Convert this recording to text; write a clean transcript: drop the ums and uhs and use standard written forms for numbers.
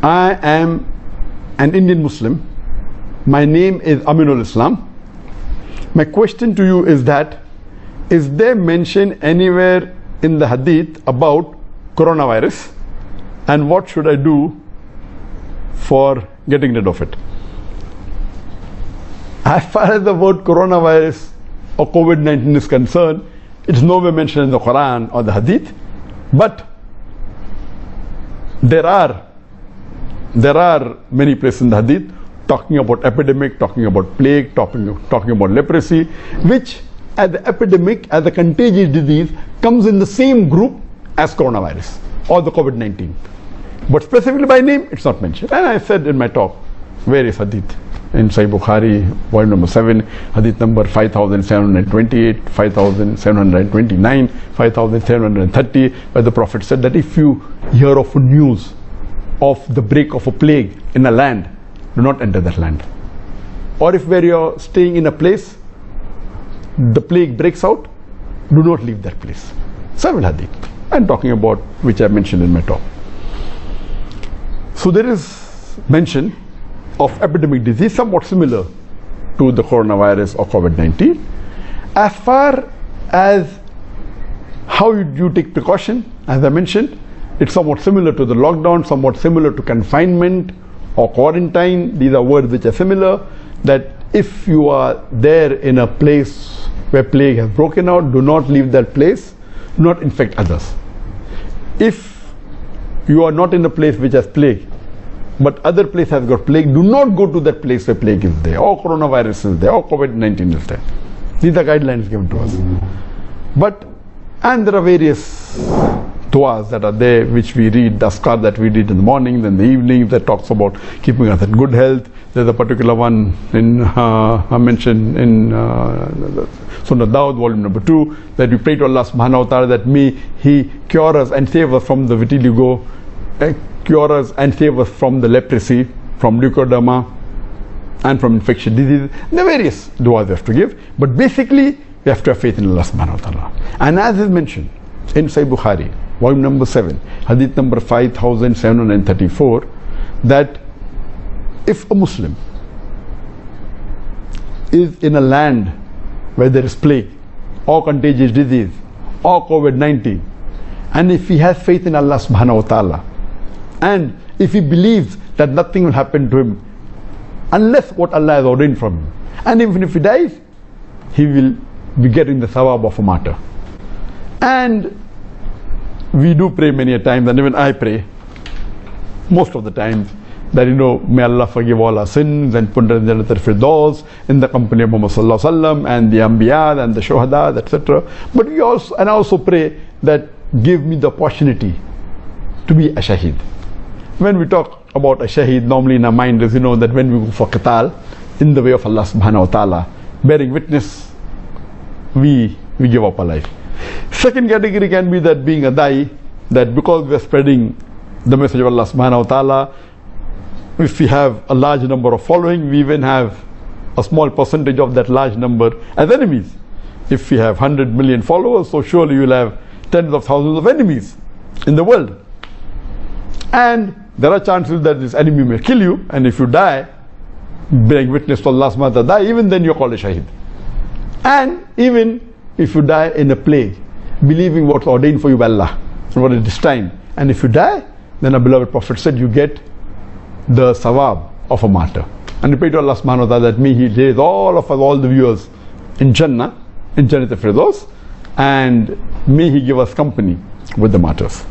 I am an Indian Muslim. My name is Aminul Islam. My question to you is that, is there mention anywhere in the Hadith about coronavirus, and what should I do for getting rid of it? As far as the word coronavirus or COVID-19 is concerned, it's nowhere mentioned in the Quran or the Hadith, but there are many places in the Hadith talking about epidemic, talking about plague, talking about leprosy, which as the epidemic, as a contagious disease, comes in the same group as coronavirus or the COVID-19. But specifically by name, it's not mentioned. And I said in my talk, various Hadith in Sahih Bukhari, volume number 7, Hadith number 5728, 5729, 5730, where the Prophet said that if you hear of news of the break of a plague in a land, do not enter that land. Or if where you're staying in a place, the plague breaks out, do not leave that place. Several Hadith. I'm talking about which I mentioned in my talk. So there is mention of epidemic disease somewhat similar to the coronavirus or COVID-19. As far as how you take precaution, as I mentioned, it's somewhat similar to the lockdown, somewhat similar to confinement or quarantine. These are words which are similar, that if you are there in a place where plague has broken out, do not leave that place, do not infect others. If you are not in a place which has plague, but other place has got plague, do not go to that place where plague is there, or coronavirus is there, or COVID-19 is there. These are guidelines given to us. And there are various du'as that are there which we read, the azkar that we read in the morning, then the evening, that talks about keeping us in good health. There's a particular one I mentioned in Sunnah Dawud, volume number 2, that we pray to Allah subhanahu wa ta'ala that may He cure us and save us from the vitiligo, cure us and save us from the leprosy, from leukoderma, and from infectious disease. There are various du'as we have to give, but basically we have to have faith in Allah subhanahu wa ta'ala. And as is mentioned in Sahih Bukhari, volume number 7, Hadith number 5734, that if a Muslim is in a land where there is plague or contagious disease or COVID-19, and if he has faith in Allah subhanahu wa ta'ala, and if he believes that nothing will happen to him unless what Allah has ordained from him, and even if he dies, he will be getting the thawab of a martyr. And we do pray many a times, and even I pray most of the times, that may Allah forgive all our sins and put us in Jannat al-Firdaus in the company of Muhammad sallallahu alaihi wasallam and the Anbiya and the Shuhada, etc. But I also pray that give me the opportunity to be a shaheed. When we talk about a shaheed, normally in our mind is that when we go for qital in the way of Allah subhanahu wa ta'ala, bearing witness, we give up our life. Second category can be that being a da'i, that because we are spreading the message of Allah subhanahu wa ta'ala, if we have a large number of following, we even have a small percentage of that large number as enemies. If we have 100 million followers, so surely you will have tens of thousands of enemies in the world. And there are chances that this enemy may kill you, and if you die bearing witness to Allah subhanahu wa ta'ala, even then you're called a shaheed. And even if you die in a plague, believing what's ordained for you by Allah, what is destined, and if you die, then our beloved Prophet said you get the sawab of a martyr. And we pray to Allah subhanahu wa ta'ala that may He raise all of us, all the viewers in Jannah, in Jannat al-Firdaus, and may He give us company with the martyrs.